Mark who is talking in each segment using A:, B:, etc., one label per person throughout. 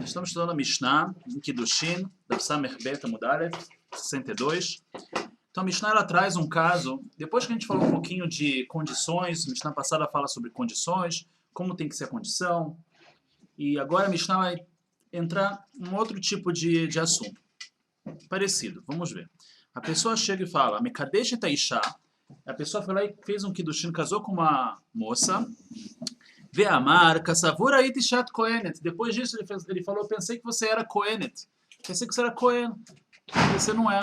A: Estamos estudando a Mishnah, em Kiddushin, da Samech Bet Amud Aleph, 62. Então a Mishnah ela traz um caso, depois que a gente falou um pouquinho de condições, a Mishnah passada fala sobre condições, como tem que ser a condição, e agora a Mishnah vai entrar em um outro tipo de assunto, parecido, vamos ver. A pessoa chega e fala, Mekadesh et Isha, a pessoa foi lá e fez um Kiddushin, casou com uma moça, Ve'amar, Kassavura it Ishat Kohenet. Depois disso ele falou, eu pensei que você era Kohenet. Pensei que você era Kohen. Você não é.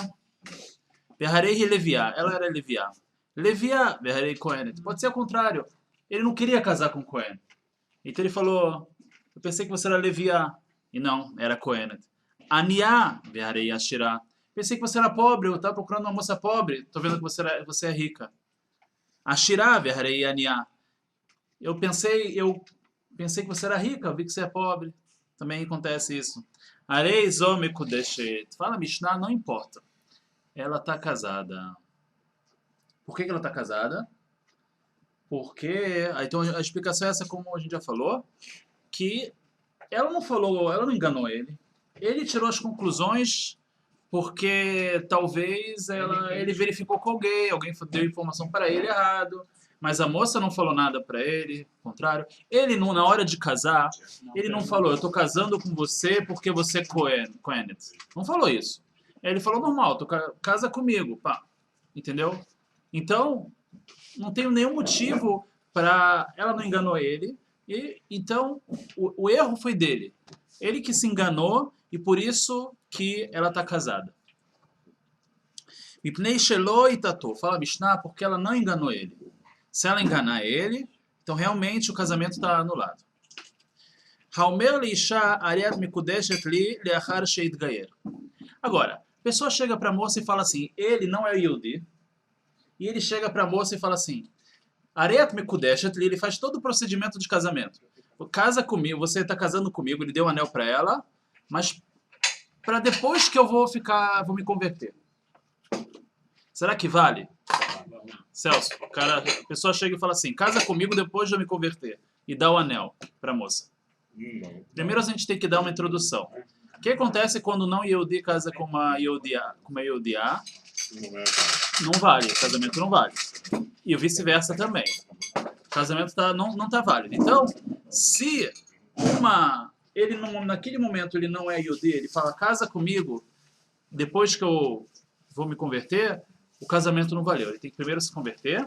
A: Ve'harei Leviá. Ela era Leviá. Leviá, Ve'harei Kohenet. Pode ser ao contrário. Ele não queria casar com Kohen. Então ele falou, eu pensei que você era Leviá. E não, era Kohenet. Aniá, Ve'harei Ashirá. Pensei que você era pobre, eu estava procurando uma moça pobre. Estou vendo que você é rica. Ashirá, Ve'harei Aniá. Eu pensei que você era rica, eu vi que você é pobre. Também acontece isso. Arei zome kudeshet. Fala Mishnah, não importa. Ela está casada. Por que ela está casada? Porque, então a explicação é essa, como a gente já falou, que ela não enganou ele. Ele tirou as conclusões porque talvez ele verificou com alguém deu informação para ele errado. Mas a moça não falou nada para ele, ao contrário. Ele, na hora de casar, ele não falou, eu estou casando com você porque você é Kohenet. Não falou isso. Ele falou normal, casa comigo, pá. Entendeu? Então, não tem nenhum motivo para... Ela não enganou ele. Então, o erro foi dele. Ele que se enganou e por isso que ela está casada. Mipnei shelo itatou. Fala Mishnah, porque ela não enganou ele. Se ela enganar ele, então realmente o casamento está anulado. Agora, a pessoa chega para a moça e fala assim, ele não é Yehudi, e ele chega para a moça e fala assim, ele faz todo o procedimento de casamento. Casa comigo, você está casando comigo, ele deu um anel para ela, mas para depois que eu vou me converter. Será que vale? Celso, a pessoa chega e fala assim, casa comigo depois de eu me converter. E dá o anel para a moça. Primeiro a gente tem que dar uma introdução. O que acontece quando não Yehudi casa com uma Yehudiá? Não vale, o casamento não vale. E o vice-versa também. O casamento não está válido. Então, se naquele momento ele não é Yehudi, ele fala, casa comigo depois que eu vou me converter, o casamento não valeu. Ele tem que primeiro se converter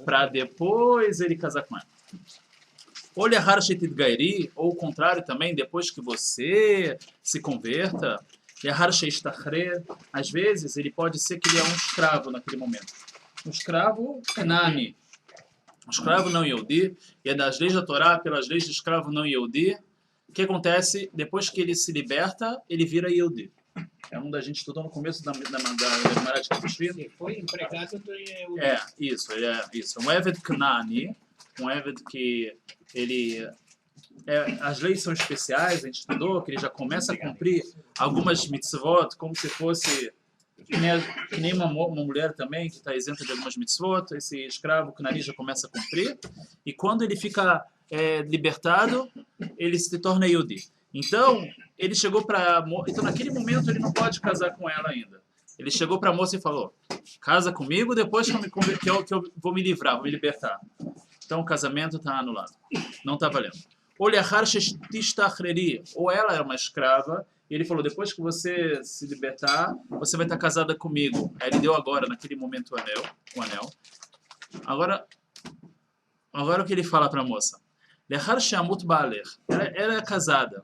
A: para depois ele casar com ela. Ou o contrário também, depois que você se converta, às vezes ele pode ser que ele é um escravo naquele momento. Um escravo Nani. Um escravo não Yehudi, e é das leis da Torá, pelas leis de escravo não Yehudi. O que acontece? Depois que ele se liberta, ele vira Yehudi. É um da gente estudou no começo da Gemara de Kiddushin.
B: Foi empregado do Yehudi.
A: Isso. Um Eved Knani, um Eved que ele... as leis são especiais, a gente estudou, que ele já começa a cumprir algumas mitzvot, como se fosse que nem uma mulher também, que está isenta de algumas mitzvot. Esse escravo Knani já começa a cumprir, e quando ele fica libertado, ele se torna Yehudi. Então, ele chegou para... Então, naquele momento, ele não pode casar com ela ainda. Ele chegou para a moça e falou, casa comigo depois que eu vou me livrar, vou me libertar. Então, o casamento está anulado. Não está valendo. Ou ela era uma escrava, e ele falou, depois que você se libertar, você vai estar casada comigo. Aí ele deu agora, naquele momento, o anel. Agora o que ele fala para a moça? Ela é casada.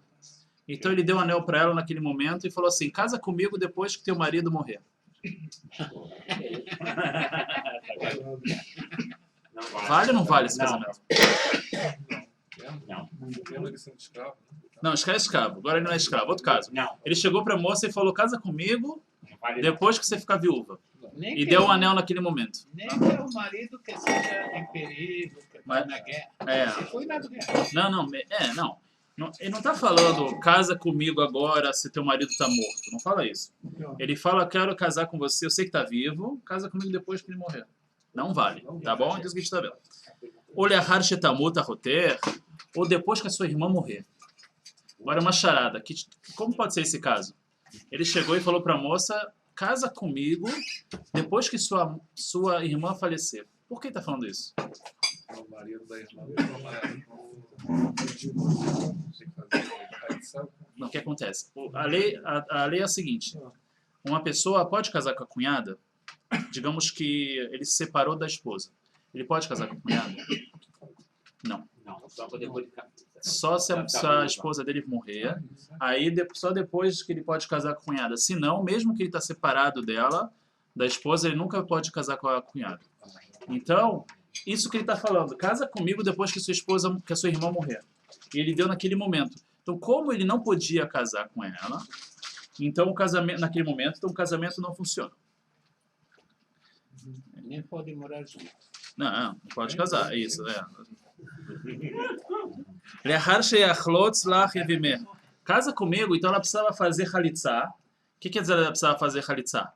A: Então ele deu um anel para ela naquele momento e falou assim, casa comigo depois que teu marido morrer. Vale ou não vale esse casamento? Não, escravo. Agora ele não é escravo. Outro caso. Ele chegou para a moça e falou, casa comigo depois que você ficar viúva. E deu um anel naquele momento.
B: Nem que é o marido que seja em perigo, que está na guerra. Você foi na guerra.
A: Não. Ele não está falando, casa comigo agora se teu marido está morto. Não fala isso. Ele fala, quero casar com você, eu sei que está vivo, casa comigo depois que ele morrer. Não vale, tá bom? É isso que a gente está vendo. Ou depois que a sua irmã morrer. Agora uma charada. Como pode ser esse caso? Ele chegou e falou para a moça, casa comigo depois que sua irmã falecer. Por que ele está falando isso?
C: O marido da irmã.
A: Não, o que acontece? A lei é a seguinte. Uma pessoa pode casar com a cunhada, digamos que ele se separou da esposa. Ele pode casar com a cunhada? Não.
D: Não, só depois de casar.
A: Só se a esposa dele morrer, aí só depois que ele pode casar com a cunhada. Se não, mesmo que ele está separado dela, da esposa, ele nunca pode casar com a cunhada. Então, isso que ele está falando, casa comigo depois que a sua irmã morrer. E ele deu naquele momento. Então, como ele não podia casar com ela, então naquele momento, então o casamento não funciona.
B: Nem pode morar junto.
A: Não pode casar, é isso. Casa comigo, então ela precisava fazer halitzá. O que quer dizer ela precisava fazer halitzá?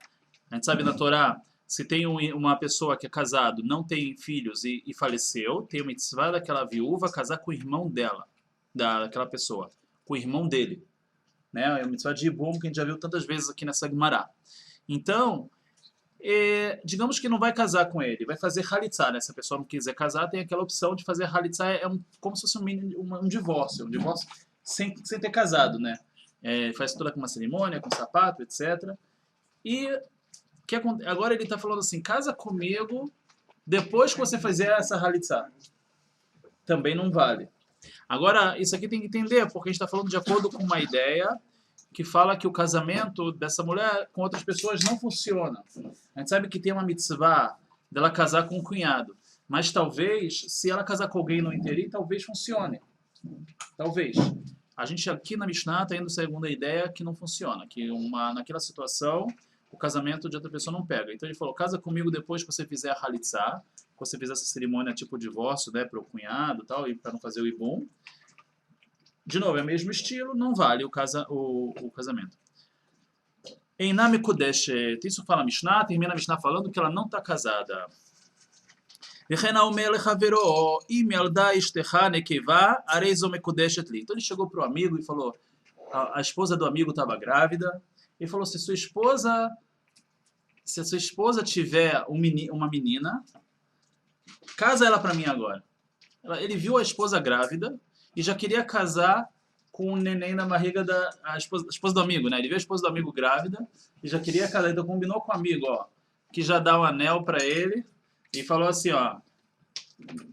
A: A gente sabe na Torá, se tem uma pessoa que é casado, não tem filhos e faleceu, tem uma mitzvah daquela viúva casar com o irmão dela, daquela pessoa, com o irmão dele. Né? É uma mitzvah de Ibum que a gente já viu tantas vezes aqui nessa Gemara. Então, digamos que não vai casar com ele, vai fazer halitzá, né? Se a pessoa não quiser casar, tem aquela opção de fazer halitzá, como se fosse um divórcio sem ter casado, né? Faz toda uma cerimônia, com sapato, etc. E agora ele está falando assim, casa comigo depois que você fizer essa halitzá. Também não vale. Agora, isso aqui tem que entender, porque a gente está falando de acordo com uma ideia que fala que o casamento dessa mulher com outras pessoas não funciona. A gente sabe que tem uma mitzvah dela casar com um cunhado, mas talvez, se ela casar com alguém no interim, talvez funcione. Talvez. A gente aqui na Mishnah está indo segundo a ideia que não funciona, que naquela situação o casamento de outra pessoa não pega. Então ele falou, casa comigo depois que você fizer a halitzá, que você fizer essa cerimônia tipo divórcio, né, para o cunhado e tal, e para não fazer o ibum. De novo, é o mesmo estilo, não vale o casamento. Em Nami Kudeshet, isso fala a Mishnah, termina a Mishnah falando que ela não está casada. Então ele chegou para o amigo e falou, a esposa do amigo estava grávida, ele falou, se a sua esposa tiver uma menina, casa ela para mim agora. Ele viu a esposa grávida e já queria casar com o neném na barriga da esposa do amigo, né? Ele viu a esposa do amigo grávida e já queria casar, então combinou com o amigo, ó, que já dá um anel para ele e falou assim, ó,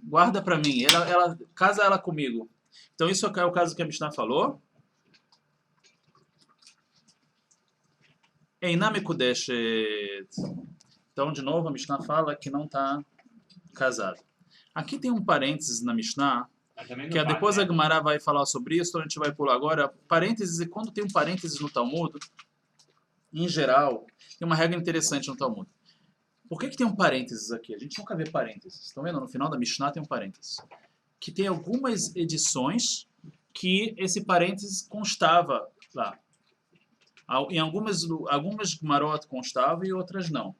A: guarda para mim, casa ela comigo. Então isso é o caso que a Mishnah falou. Einam Kudeshet. Então, de novo, a Mishnah fala que não está casado. Aqui tem um parênteses na Mishnah, que depois a Gemara vai falar sobre isso, então a gente vai pular agora. Parênteses, e quando tem um parênteses no Talmud, em geral, tem uma regra interessante no Talmud. Por que tem um parênteses aqui? A gente nunca vê parênteses. Estão vendo? No final da Mishnah tem um parênteses. Que tem algumas edições que esse parênteses constava lá. Em algumas Gemarot constava e outras não.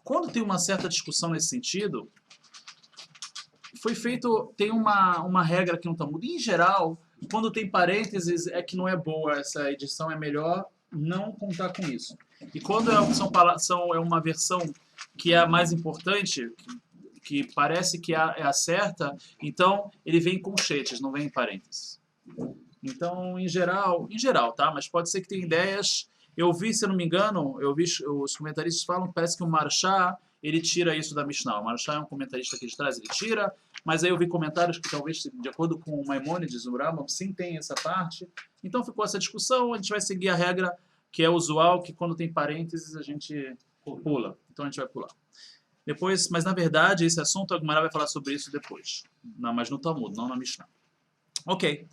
A: Quando tem uma certa discussão nesse sentido, tem uma regra aqui no Talmud. Em geral, quando tem parênteses é que não é boa essa edição, é melhor não contar com isso. E quando é uma versão que é a mais importante, que parece que é a certa, então ele vem em colchetes, não vem em parênteses. Então, em geral, tá? Mas pode ser que tenha ideias. Eu vi, se eu não me engano, os comentaristas falam que parece que o Marshá, ele tira isso da Mishnah. O Marshá é um comentarista aqui de trás, ele tira, mas aí eu vi comentários que talvez, de acordo com o Maimônides, o Rambam, sim tem essa parte. Então ficou essa discussão, a gente vai seguir a regra que é usual, que quando tem parênteses a gente pula. Então a gente vai pular. Depois, mas na verdade, esse assunto, a Gemara vai falar sobre isso depois. Não, mas no Talmud, não na Mishnah. Ok.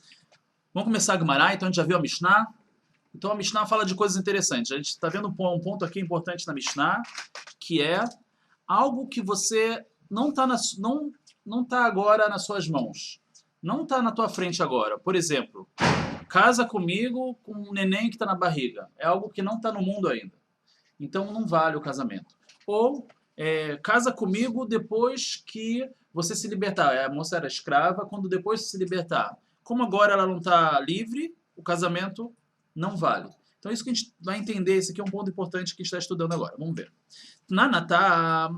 A: Vamos começar a Gemara, então a gente já viu a Mishnah. Então a Mishnah fala de coisas interessantes. A gente está vendo um ponto aqui importante na Mishnah, que é algo que você não está agora nas suas mãos. Não está na tua frente agora. Por exemplo, casa comigo com um neném que está na barriga. É algo que não está no mundo ainda. Então não vale o casamento. Ou casa comigo depois que você se libertar. A moça era escrava, quando depois de se libertar. Como agora ela não está livre, o casamento não vale. Então é isso que a gente vai entender, esse aqui é um ponto importante que a gente está estudando agora. Vamos ver. Nanatá,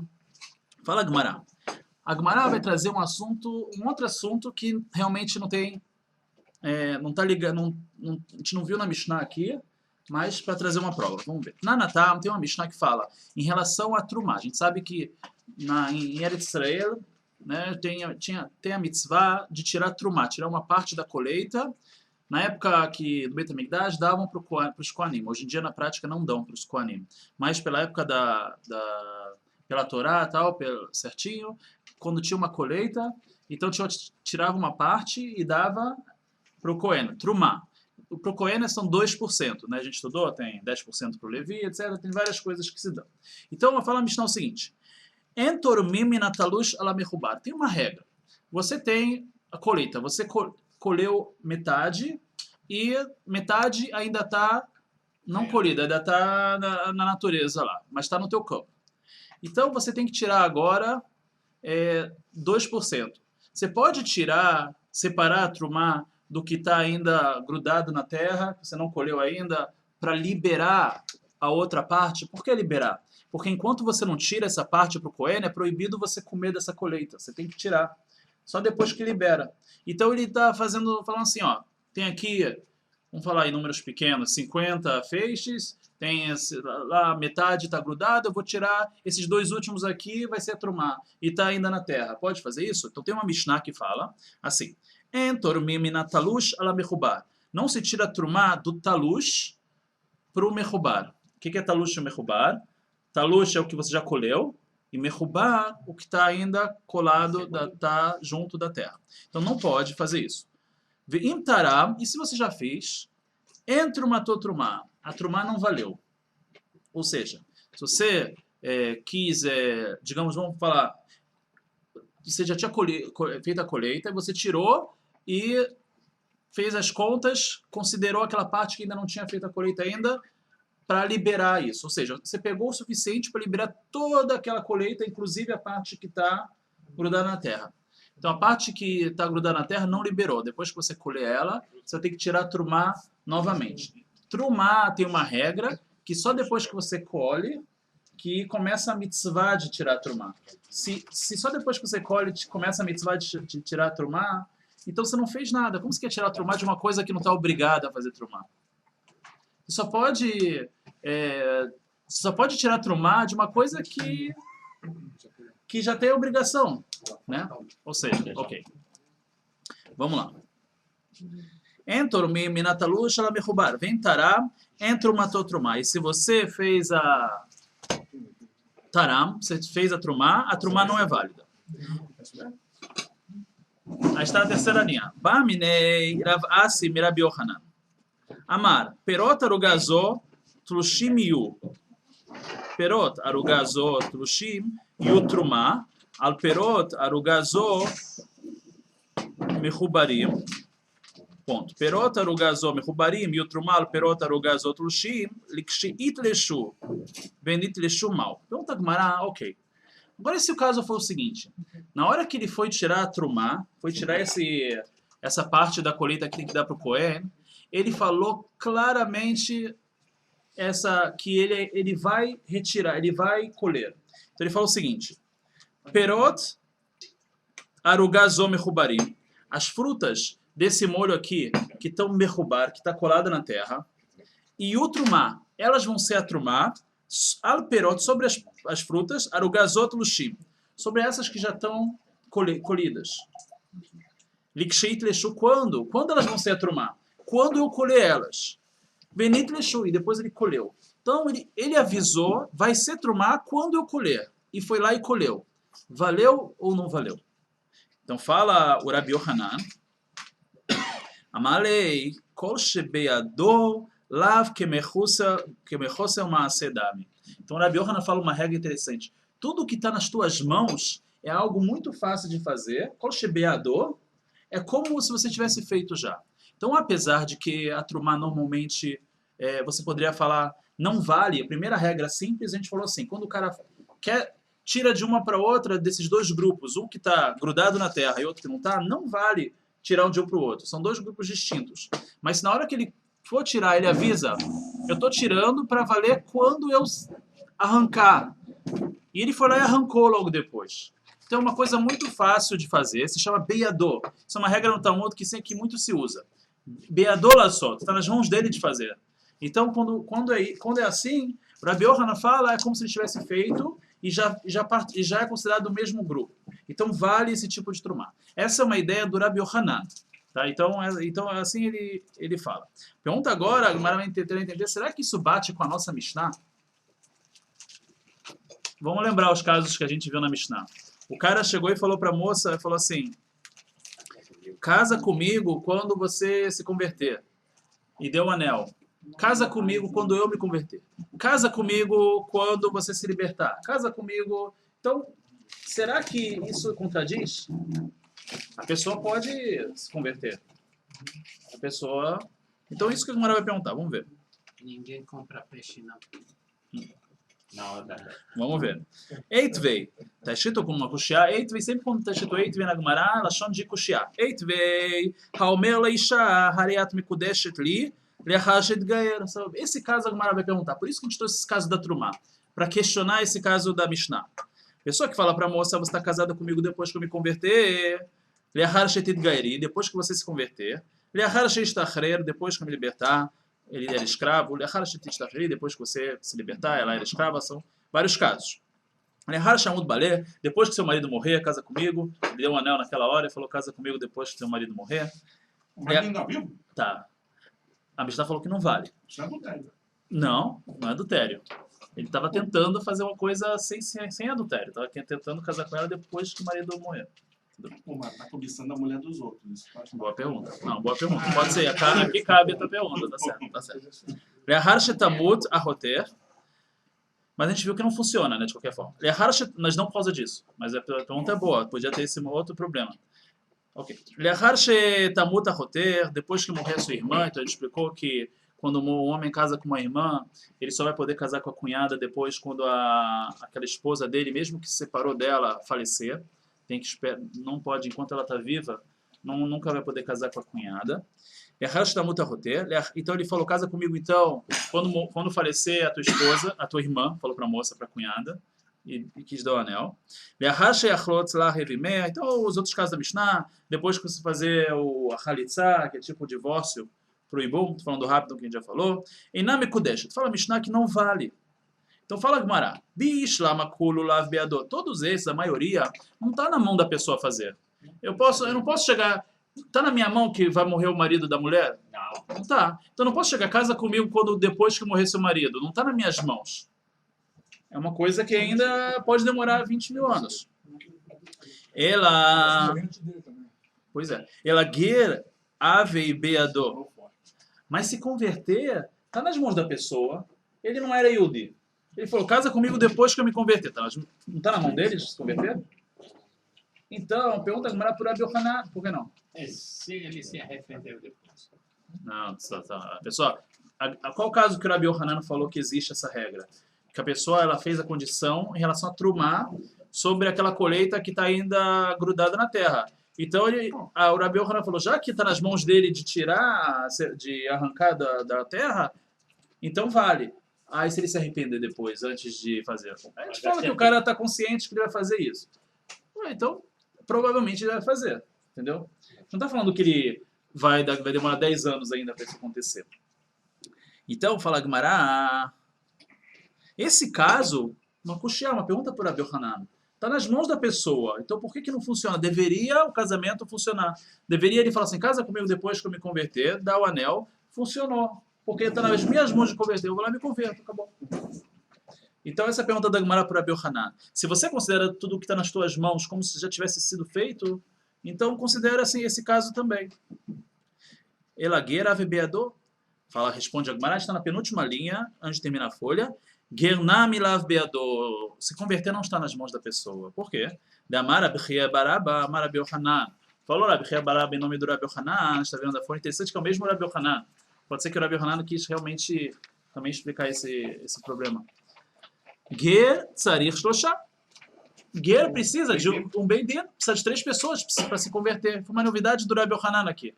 A: fala Gemara. A Gemara vai trazer um outro assunto que realmente não tem, não está ligado, a gente não viu na Mishnah aqui, mas para trazer uma prova. Vamos ver. Nanatá tem uma Mishnah que fala em relação a Trumá. A gente sabe que em Eretz Israel, né, tem a mitzvah de tirar Trumá, tirar uma parte da colheita. Na época que do Beit HaMikdash davam para os Kohanim. Hoje em dia, na prática, não dão para os Kohanim. Mas pela época pela Torá, tal, certinho, quando tinha uma colheita, então tirava uma parte e dava para o Kohen, Trumá. Para o Kohen são 2%, né? A gente estudou, tem 10% para o Levi, etc. Tem várias coisas que se dão. Então, fala a Mishnah o seguinte. Entormim minatalush ala mechubar. Tem uma regra. Você tem a colheita, você colheu metade e metade ainda está não colhida, ainda está na natureza lá, mas está no teu campo. Então você tem que tirar agora 2%. Você pode separar a trumá do que está ainda grudado na terra, que você não colheu ainda, para liberar a outra parte. Por que liberar? Porque enquanto você não tira essa parte para o Cohen, é proibido você comer dessa colheita. Você tem que tirar. Só depois que libera. Então ele está falando assim, ó, tem aqui, vamos falar em números pequenos, 50 feixes, tem lá metade está grudada, eu vou tirar esses 2 últimos aqui, vai ser a trumá, e está ainda na terra. Pode fazer isso? Então tem uma Mishnah que fala assim, não se tira a trumá do talush para o mechubar. O que é talush e mechubar? Talush é o que você já colheu, e mechubar, o que está ainda colado, está junto da terra. Então não pode fazer isso. Ve'im taram, e se você já fez, entre uma trumá, a trumá não valeu. Ou seja, se você quis, digamos, vamos falar, você já tinha feito a colheita, você tirou e fez as contas, considerou aquela parte que ainda não tinha feito a colheita ainda, para liberar isso. Ou seja, você pegou o suficiente para liberar toda aquela colheita, inclusive a parte que está grudada na terra. Então, a parte que está grudada na terra não liberou. Depois que você colher ela, você vai ter que tirar a trumá novamente. Trumá tem uma regra que só depois que você colhe, que começa a mitzvah de tirar a trumá. Se só depois que você colhe, começa a mitzvah de tirar a trumá, então você não fez nada. Como você quer tirar a trumá de uma coisa que não está obrigada a fazer trumá? Você só pode tirar trumá de uma coisa que já tem obrigação, né? Ou seja, ok. Vamos lá. Entor minatalush ala mechubar. Vem taram, entra uma trumá. E se você fez a taram, você fez a trumá não é válida. Aí está a terceira linha. Baminei Rav Asi Mirabi Yohanan. Amar, perot arugazó tlushim yu. Perot arugazó tlushim yu trumá. Al perot arugazó mechubarim. Ponto. Perot arugazó mechubarim yu trumá. Al perot arugazó tlushim likshit leshu. Benit leshu mal. Pergunta Gemara, ok. Agora, se o caso for o seguinte, na hora que ele foi tirar a trumá, foi tirar essa parte da colheita que tem que dar para o Cohen, ele falou claramente que ele vai retirar, ele vai colher. Então ele falou o seguinte, Perot arugazó mechubarim, as frutas desse molho aqui, que estão mechubar, que está colada na terra, e o trumá, elas vão ser a trumá, al perot, sobre as frutas, arugazó tlushim, sobre essas que já estão colhidas. Liksheit leshu, quando? Quando elas vão ser a trumá? Quando eu colher elas. Benit leshu, e depois ele colheu. Então ele avisou, vai ser trumá quando eu colher. E foi lá e colheu. Valeu ou não valeu? Então fala o Rabi Yohanan. Amalei, kol shebeador, lav kemechosel maasedami. Então o Rabi Yohanan fala uma regra interessante. Tudo que está nas tuas mãos é algo muito fácil de fazer. Kol shebeador é como se você tivesse feito já. Então, apesar de que a trumá normalmente, você poderia falar, não vale, a primeira regra simples, a gente falou assim, quando o cara tira de uma para outra desses 2 grupos, um que está grudado na terra e outro que não está, não vale tirar um dia para o outro. São dois grupos distintos. Mas na hora que ele for tirar, ele avisa, eu estou tirando para valer quando eu arrancar. E ele foi lá e arrancou logo depois. Então é uma coisa muito fácil de fazer, se chama Beyadô. Isso é uma regra no Talmud que muito se usa. Beyadô lassot, está nas mãos dele de fazer. Então quando é assim, o Rabi Yohanan fala, é como se ele tivesse feito e já é considerado do mesmo grupo. Então vale esse tipo de trumá. Essa é uma ideia do Rabi Yohanan. Tá? Então assim ele fala. Pergunta agora, a Gemara vai tentar entender, será que isso bate com a nossa Mishnah? Vamos lembrar os casos que a gente viu na Mishnah. O cara chegou e falou para a moça, falou assim, casa comigo quando você se converter. E deu um anel. Casa comigo quando eu me converter. Casa comigo quando você se libertar. Casa comigo. Então, será que isso contradiz? A pessoa pode se converter. A pessoa... Então, isso que a Gemara vai perguntar. Vamos ver.
B: Ninguém compra peixe, não.
C: Não,
A: Vamos ver. Eitvei. Está escrito com uma kushia. Eitvei, sempre quando está escrito Eitvei na Gemara, ela chama de kushia. Eitvei. Haomer leisha hariat mikudeshet li. Esse caso a Gemara vai perguntar. Por isso que a gente trouxe esse caso da Trumá. Para questionar esse caso da Mishnah. Pessoa que fala para a moça, você está casada comigo depois que eu me converter. Depois que você se converter. Depois que eu me libertar. Ele era escravo. Depois que você se libertar, ela era escrava. São vários casos. Depois que seu marido morrer, casa comigo. Ele deu um anel naquela hora e falou, casa comigo depois que seu marido morrer.
C: O marido ainda vivo?
A: Tá. A Mishnah falou que não vale.
C: Isso é adultério.
A: Não é adultério. Ele estava tentando fazer uma coisa sem adultério. Estava tentando casar com ela depois que o marido morrer.
C: Pô, mas tá cobiçando a mulher dos outros. Isso faz
A: Boa pergunta. Não, boa pergunta. Pode ser. Aqui cabe a tua pergunta. Tá certo. Tá certo. Mas a gente viu que não funciona, né, de qualquer forma. Mas não por causa disso. Mas a pergunta é boa. Podia ter esse outro problema. Ok. Depois que morrer a sua irmã, então ele explicou que quando um homem casa com uma irmã, ele só vai poder casar com a cunhada depois quando aquela esposa dele, mesmo que se separou dela, falecer. Tem que esperar, não pode, enquanto ela está viva, nunca vai poder casar com a cunhada. Então ele falou, casa comigo então, quando falecer a tua esposa, a tua irmã, falou para a moça, para a cunhada, e quis dar o anel. Então os outros casos da Mishnah, depois que você fazer o halitzah, que é tipo o divórcio, pro ibum, estou falando rápido que a gente já falou, e na mekudesh, tu fala Mishnah que não vale. Então fala Gemara, todos esses, a maioria, não está na mão da pessoa fazer. Eu não posso chegar, está na minha mão que vai morrer o marido da mulher? Não está. Então não posso chegar, casa comigo depois que morrer seu marido. Não está nas minhas mãos. É uma coisa que ainda pode demorar 20 mil anos. Pois é. Ela ger ave beador. Mas se converter, está nas mãos da pessoa. Ele não era Yudi. Ele falou, casa comigo depois que eu me converter. Não está na mão deles se converter? Então, pergunta a Gemara por Rabi Yohanan. Por que não?
B: Se ele se arrependeu depois.
A: Não, pessoal, qual o caso que o Rabi Yohanan falou que existe essa regra? Que a pessoa ela fez a condição em relação a trumar sobre aquela colheita que está ainda grudada na terra. Então o Rabi Yohanan falou, já que está nas mãos dele de tirar, de arrancar da terra, então vale. Aí se ele se arrepender depois, antes de fazer. A gente fala que o cara está consciente que ele vai fazer isso. Então, provavelmente ele vai fazer. Entendeu? Não está falando que ele vai demorar 10 anos ainda para isso acontecer. Então, fala Gemara... Esse caso, uma pergunta para Rabi Yohanan. Está nas mãos da pessoa. Então por que não funciona? Deveria o casamento funcionar. Deveria ele falar assim, casa comigo depois que eu me converter, dá o anel. Funcionou. Porque está nas minhas mãos de converter. Eu vou lá e me converto. Acabou. Então essa é a pergunta da Gemara para Rabi Yohanan. Se você considera tudo que está nas tuas mãos como se já tivesse sido feito, então considera assim esse caso também. Elagueira ave beador. Responde a Gemara, está na penúltima linha, antes de terminar a folha. Gernamilav beador. Se converter não está nas mãos da pessoa. Por quê? Da Mara Bechia Baraba, Mara Biohanan. Falou Rabi Bechia Baraba em nome do Rabi Yohanan. Está vendo da fonte interessante que é o mesmo Rabi Yohanan. Pode ser que o Rabi Yohanan quis realmente também explicar esse problema. Ger tzarich shlosha. Ger precisa de um Beit Din, precisa de 3 pessoas para se converter. Foi uma novidade do Rabbi Yohanan aqui.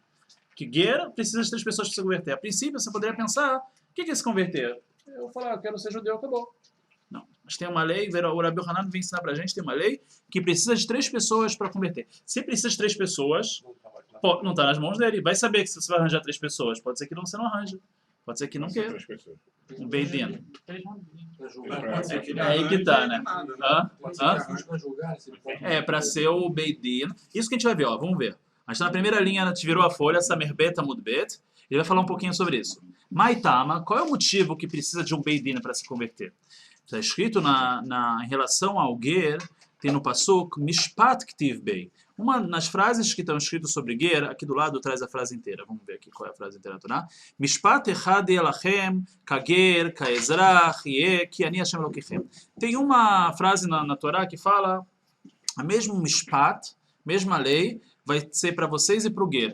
A: Que Ger precisa de 3 pessoas para se converter. A princípio, você poderia pensar, o que é se converter? Eu vou falar, eu quero ser judeu, acabou. Não, mas tem uma lei, o Rabbi Yohanan vem ensinar pra gente, tem uma lei que precisa de 3 pessoas para converter. Se precisa de 3 pessoas, não está nas mãos dele. Vai saber que se você vai arranjar 3 pessoas. Pode ser que você não arranje. Pode ser que não queira. Um Beit Din. É aí que tá, né? Para ser o Beit Din. Isso que a gente vai ver, ó. Vamos ver. A gente tá na primeira linha, a gente virou a folha, Samer Bet Amud Bet. Ele vai falar um pouquinho sobre isso. Maitama, qual é o motivo que precisa de um Beit Din para se converter? Está escrito em relação ao Ger, tem no Pasuk, Mishpat Ktiv Bei. Uma das frases que estão escritas sobre Ger, aqui do lado traz a frase inteira. Vamos ver aqui qual é a frase inteira da Torá. Mishpat Echad Elachem, Kager, Kaezrach, Ye, Ki Ani Hashem Elokechem. Tem uma frase na Torá que fala, a mesmo Mishpat, mesma lei, vai ser para vocês e para o Ger,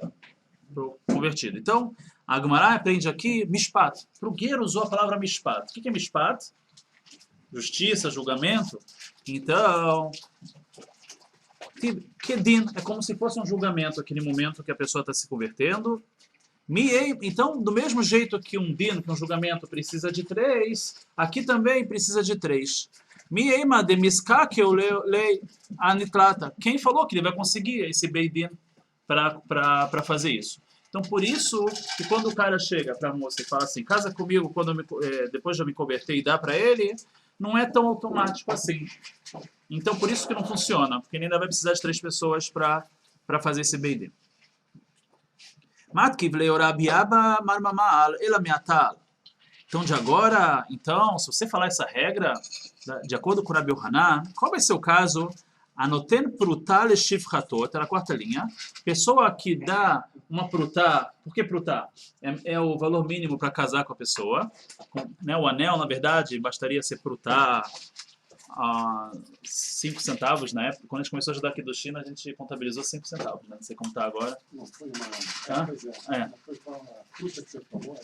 A: para o convertido. Então, a Gemara aprende aqui Mishpat. Para o Ger usou a palavra Mishpat. O que é Mishpat? Justiça, julgamento. Então, Kedin é como se fosse um julgamento aquele momento que a pessoa está se convertendo. Então, do mesmo jeito que um din, que um julgamento precisa de 3, aqui também precisa de 3. Quem falou que ele vai conseguir esse Beit Din para fazer isso? Então, por isso que quando o cara chega para a moça e fala assim, casa comigo depois de eu me converter e dá para ele, não é tão automático assim. Então, por isso que não funciona, porque ele ainda vai precisar de 3 pessoas para fazer esse Beit Din. Então, de agora, se você falar essa regra, de acordo com o Rabbi Yohanan, qual vai ser o caso? Anoten prutá leshivchatot, era a 4ª linha. Pessoa que dá uma prutá, por que prutá? É o valor mínimo para casar com a pessoa. O anel, na verdade, bastaria ser prutá 5 centavos na época. Quando a gente começou a ajudar aqui do China, a gente contabilizou 5 centavos, né? Não sei como está agora.
C: Não foi uma...
A: Não
C: foi uma fruta que você falou.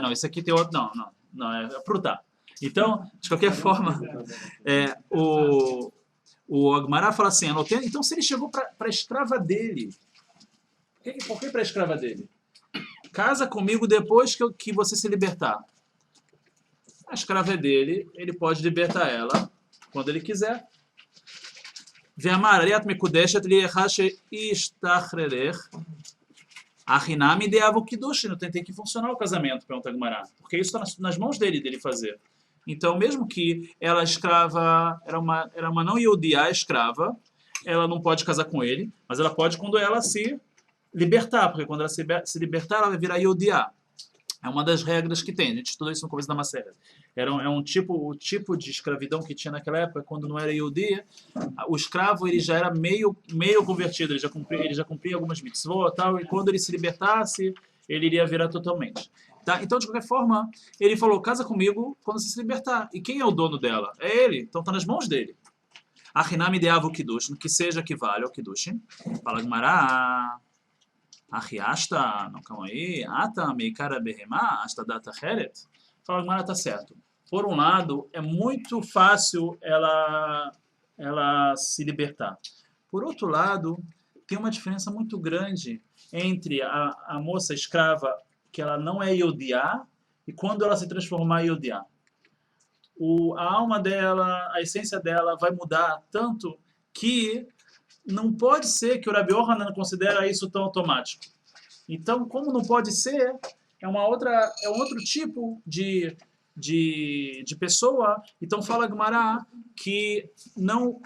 A: Não, esse aqui tem outro. Não, é prutá. Então, de qualquer forma, o Agmará fala assim, então se ele chegou para a escrava dele, por que para a escrava dele? Casa comigo depois que você se libertar. A escrava é dele, ele pode libertar ela quando ele quiser. Não tem que funcionar o casamento, pergunta Agmará, porque isso está nas mãos dele fazer. Então, mesmo que ela escrava, era uma não Yehudiá escrava, ela não pode casar com ele, mas ela pode quando ela se libertar, porque quando ela se libertar, ela vai virar Yehudiá. É uma das regras que tem, a gente estudou isso no começo da Maseret. O tipo de escravidão que tinha naquela época, quando não era Yehudiá, o escravo ele já era meio convertido, ele já cumpria algumas mitzvot e tal, e quando ele se libertasse, ele iria virar totalmente. Tá? Então, de qualquer forma, ele falou, casa comigo quando você se libertar. E quem é o dono dela? É ele. Então, está nas mãos dele. Achinami deava o Kiddushin, que seja que vale ao Kiddushin. Fala Gmará. Achiasta, não, calma aí. Ata meikara behemá, asta data heret. Fala Gmará, tá certo. Por um lado, é muito fácil ela se libertar. Por outro lado, tem uma diferença muito grande entre a moça escrava que ela não é Yehudiá, e quando ela se transformar em Yehudiá. A alma dela, a essência dela vai mudar tanto que não pode ser que o Rabbi Yohanan considera isso tão automático. Então, como não pode ser, é um outro tipo de pessoa. Então, fala Gemara que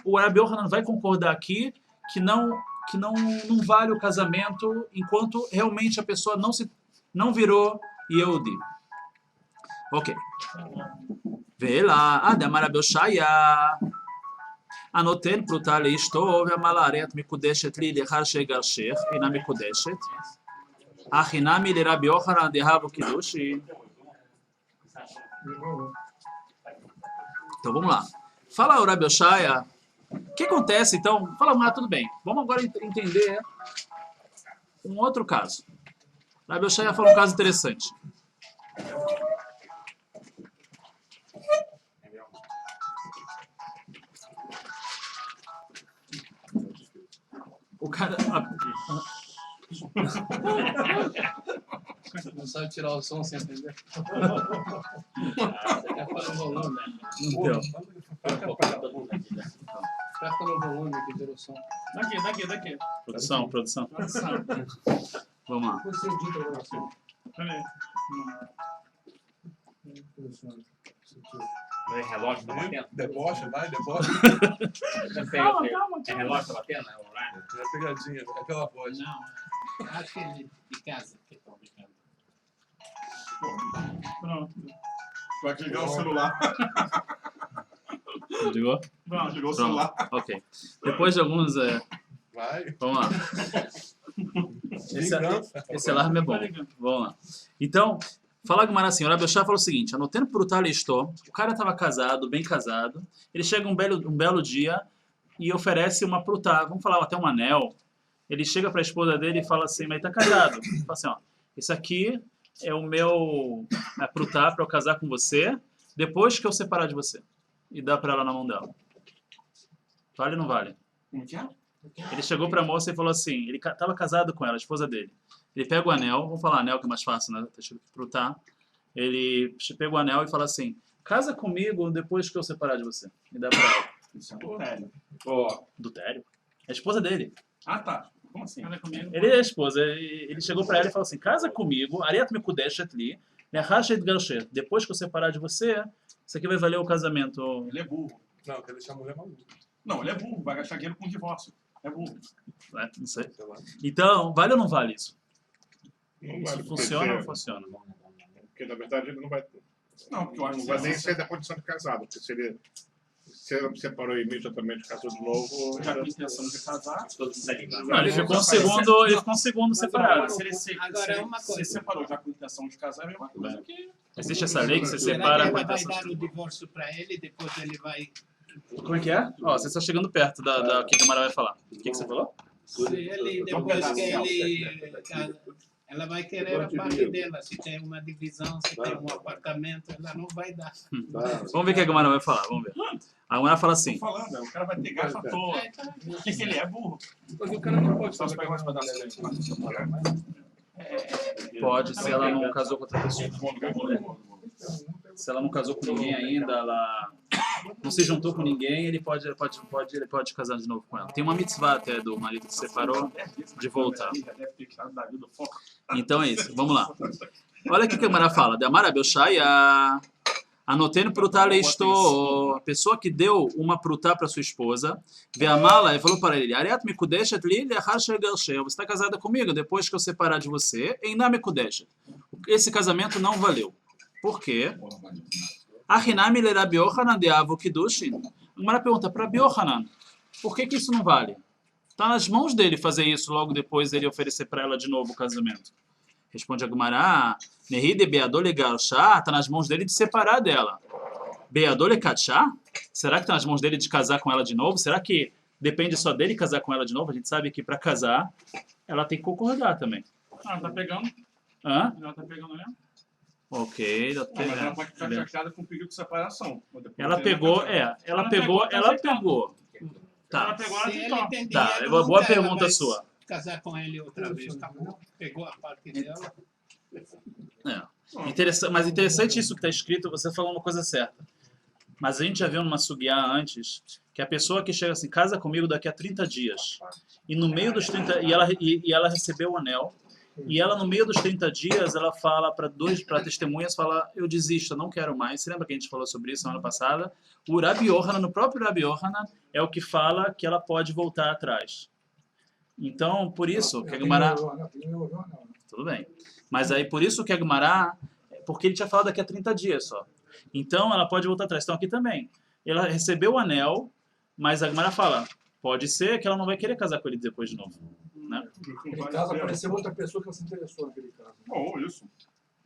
A: o Rabbi Yohanan vai concordar aqui que não vale o casamento enquanto realmente a pessoa não virou Yehudi. Ok. Vê lá. Damar Rabbi Oshaya. Anoten pruta leishto ve'amalaret mikudeshet li lechar shegarshech ina mikudeshet. Achinami le Rabbi Yochanan dehavu kiddushin. Então vamos lá. Fala o Rabbi Oshaya. O que acontece então? Fala, tudo bem. Vamos agora entender um outro caso. Rabbi Oshaya fala um caso interessante. O cara...
C: Não sabe tirar o som sem entender.
B: É para o volume, né?
A: Não deu.
C: Aperta no volume que tira o som.
B: Daqui.
A: Produção. Vamos lá.
C: Você edita a oração.
B: Peraí.
D: Não é relógio tá batendo?
C: Debocha, vai, debocha.
B: Calma.
D: É relógio tá batendo? É online?
C: É pegadinha, é aquela voz.
B: Não. Acho que ele de casa que estão ligando.
E: Pronto. Vai ligar o celular.
A: Ligou?
E: Não, ligou o celular.
A: Pronto. Ok. Depois de alguns...
C: Vai.
A: Vamos lá. Esse alarme é bom. Vamos lá. Então, fala a Gemara assim, o Rabi Oshá falou o seguinte, anotando por estou, o cara estava casado, bem casado, ele chega um belo dia e oferece uma prutá, vamos falar até um anel, ele chega para a esposa dele e fala assim, mas tá casado. Ele fala assim, ó, isso aqui é o meu prutá para eu casar com você, depois que eu separar de você. E dá para ela na mão dela. Vale ou não vale? Ele chegou para a moça e falou assim, ele estava casado com ela, a esposa dele. Ele pega o anel, vamos falar anel que é mais fácil, né? Tá escrito prutá. Ele pega o anel e fala assim, casa comigo depois que eu separar de você. E dá para ela.
E: Isso é adultério.
A: Adultério? É a esposa dele.
E: Ah, tá. Como assim?
B: Fala comigo.
A: Ele é a esposa. Ele chegou para ela e falou assim, casa comigo, ariat mekudeshet li, nehashet galshet. Depois que eu separar de você, isso aqui vai valer o casamento.
E: Ele é burro.
C: Não, quer deixar a mulher maluca.
E: Não, ele é burro. Vai gastar dinheiro com divórcio. É burro.
A: Não sei.
C: Sei lá.
A: Então, vale ou não vale isso?
F: Não
A: Isso
F: vale,
A: funciona ou não
F: porque,
A: funciona?
F: porque na verdade ele não vai,
E: Não, porque eu acho
F: não
E: que
F: vai nem ser da condição de casado, porque se ele separou imediatamente e casou de novo,
E: já com intenção de casar.
A: Não, ele ficou um segundo separado.
E: Mas se ele se,
B: Agora,
E: se,
B: uma
E: se
B: coisa.
E: separou já com intenção de casar, é a mesma coisa que...
A: Existe essa lei que você
B: Será
A: separa
B: que
A: com a
B: ela vai
A: intenção.
B: dar o divórcio para ele, depois ele vai...
A: Como é que é? Ó, você está chegando perto da que a Camara vai falar. O que você falou?
B: Se ele, depois que ele... Ela vai querer a parte dela. Se tem uma divisão, se tem um apartamento, ela não vai dar.
A: Vamos ver o que a Camara vai falar, vamos ver. A Camara fala assim,
E: Tô falando, o cara vai ter gasto à toa. O que ele é burro?
C: Porque o cara não pode
E: Só
C: fazer
E: se pegar mais pra dar
A: pode, se ela não casou com outra pessoa. Se ela não casou com ninguém ainda, ela não se juntou com ninguém, ele pode casar de novo com ela. Tem uma mitzvah até do marido que se separou de voltar. Então é isso, vamos lá. Olha o que a Gemara fala. De Amara Belshaya, anotando prutá estou, a pessoa que deu uma prutá para sua esposa, Veamala e falou para ele, Ariat mekudeshet li leachar shegalsheh, você está casada comigo depois que eu separar de você, einam mekudeshet. Esse casamento não valeu. Por quê? Ahinami le Rabi Yochanan de Avo Kiddushin. Agora pergunta para Rabi Yochanan, por que isso não vale? Está nas mãos dele fazer isso logo depois dele oferecer para ela de novo o casamento. Responde a Gemara, Nehide Beadole Galshá, está nas mãos dele de separar dela. Beadole Katshá? Será que está nas mãos dele de casar com ela de novo? Será que depende só dele casar com ela de novo? A gente sabe que para casar, ela tem que concordar também.
E: Ah, tá pegando.
A: Hã?
E: Ela tá pegando mesmo.
A: Ok,
E: Mas ela pode ficar chateada com o pedido de separação.
A: ela pegou.
E: Ela pegou.
A: Tá.
E: Ela pegou, ela
B: Se ele
E: tentou.
B: tem
A: Tá,
B: dinheiro,
A: é uma boa
B: nunca ela
A: pergunta
B: vai
A: sua.
B: casar com ele outra vez. Acabou. Pegou a parte dela.
A: Mas interessante isso que está escrito, você falou uma coisa certa. Mas a gente já viu numa sugiá antes, que a pessoa que chega assim, casa comigo daqui a 30 dias, e no meio dos 30, e ela recebeu o anel, e ela no meio dos 30 dias, ela fala para testemunhas, fala, eu desisto, eu não quero mais. Você lembra que a gente falou sobre isso semana passada? O Rabi Yochanan, no próprio Rabi Yochanan, é o que fala que ela pode voltar atrás. Então, por isso que a Gemara... Tudo bem. Mas aí, por isso que a Gemara... Porque ele tinha falado daqui a 30 dias só. Então, ela pode voltar atrás. Então, aqui também. Ela recebeu o anel, mas a Gemara fala, pode ser que ela não vai querer casar com ele depois de novo. Né?
C: Naquele caso apareceu outra pessoa que não se interessou naquele caso.
E: Bom, isso.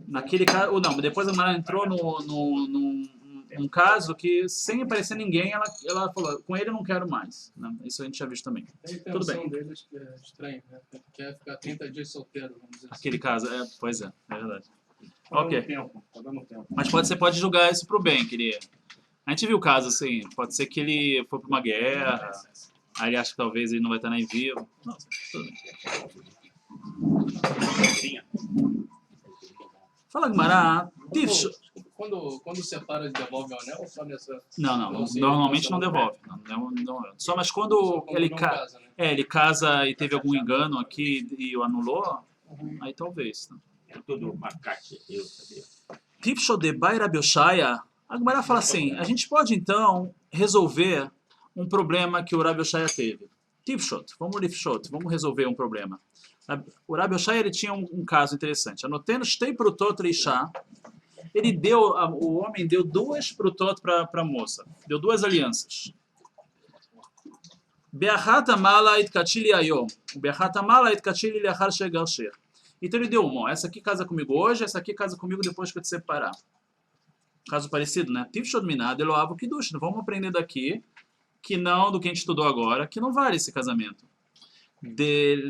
A: Naquele caso... Não, depois a Gemara entrou num caso que, sem aparecer ninguém, ela falou, com ele eu não quero mais. Né? Isso a gente já viu também.
C: A
A: Tudo bem.
C: intenção deles é estranha, né? Quer ficar 30 dias solteiro, vamos dizer assim.
A: Aquele caso, pois é verdade.
E: Tá
A: Ok.
E: dando tempo.
A: Mas você pode julgar isso pro bem, que ele... A gente viu o caso, assim, pode ser que ele foi pra uma guerra, Aí ele acha que talvez ele não vai estar nem vivo. Não, tudo bem. Fala, Gumará.
C: Quando separa, ele devolve o anel ou só nessa...
A: Não,
C: se
A: normalmente
C: ele
A: não devolve. Não devolve. Só mas quando ele
C: não
A: casa.
C: casa, né?
A: Ele casa e teve algum engano aqui e o anulou, aí talvez. Tá?
E: É tudo macate, eu sabia.
A: Tifsho de Baira Bioshaya, a Gemara fala assim, a gente pode então resolver um problema que o Rabi Oshaya teve. Tifshot, vamos resolver um problema. O Rabi Oshaya ele tinha um caso interessante. Anotando Shtei Prutot Reishá, o homem deu 2 Prutot para a moça, deu 2 alianças. Be'achat amala itkachili ayom, be'achat amala itkachili leachar shegarsher. Então ele deu uma, essa aqui casa comigo hoje, essa aqui casa comigo depois que eu te separar. Caso parecido, né? Tifshot minad eloav kiddush. Vamos aprender daqui que não do que a gente estudou agora, que não vale esse casamento.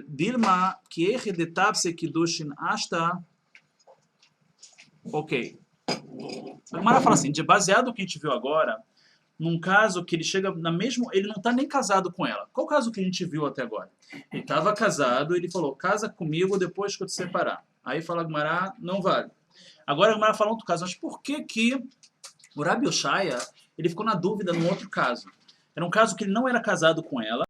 A: Dilma kiech de tapse kiddushin ashta. Ok. A Gemara fala assim, baseado no que a gente viu agora, num caso que ele chega na mesma, ele não está nem casado com ela. Qual o caso que a gente viu até agora? Ele estava casado, ele falou, casa comigo depois que eu te separar. Aí fala a Gemara, não vale. Agora a Gemara fala outro caso, mas por que o Rabi Oshaya, ele ficou na dúvida num outro caso? Era um caso que ele não era casado com ela,